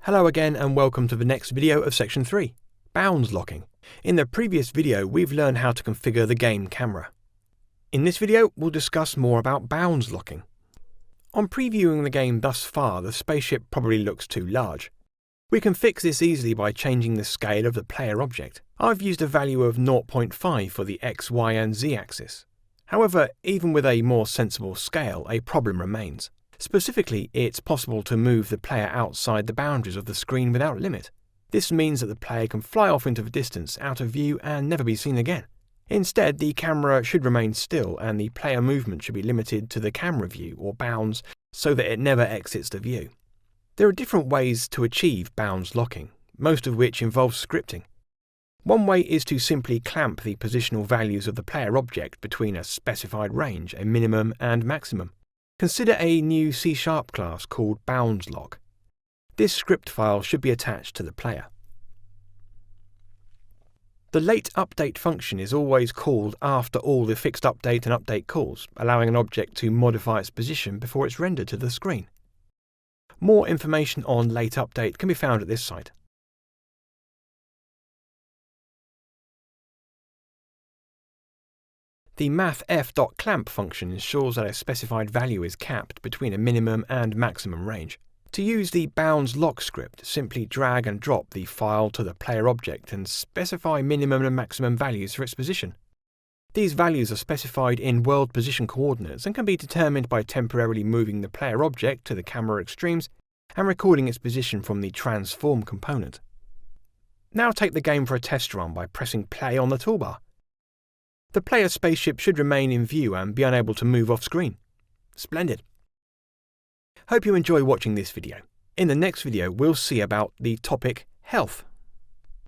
Hello again and welcome to the next video of section 3, bounds locking. In the previous video we've learned how to configure the game camera. In this video we'll discuss more about bounds locking. On previewing the game thus far, the spaceship probably looks too large. We can fix this easily by changing the scale of the player object. I've used a value of 0.5 for the X, Y and Z axis. However, even with a more sensible scale, a problem remains. Specifically, it's possible to move the player outside the boundaries of the screen without limit. This means that the player can fly off into the distance, out of view and never be seen again. Instead, the camera should remain still and the player movement should be limited to the camera view or bounds so that it never exits the view. There are different ways to achieve bounds locking, most of which involve scripting. One way is to simply clamp the positional values of the player object between a specified range, a minimum and maximum. Consider a new C# class called boundsLock. This script file should be attached to the player. The late update function is always called after all the fixed update and update calls, allowing an object to modify its position before it's rendered to the screen. More information on late update can be found at this site. The mathf.clamp function ensures that a specified value is capped between a minimum and maximum range. To use the boundsLock script, simply drag and drop the file to the player object and specify minimum and maximum values for its position. These values are specified in world position coordinates and can be determined by temporarily moving the player object to the camera extremes and recording its position from the transform component. Now take the game for a test run by pressing play on the toolbar. The player's spaceship should remain in view and be unable to move off screen. Splendid! Hope you enjoy watching this video. In the next video we'll see about the topic health.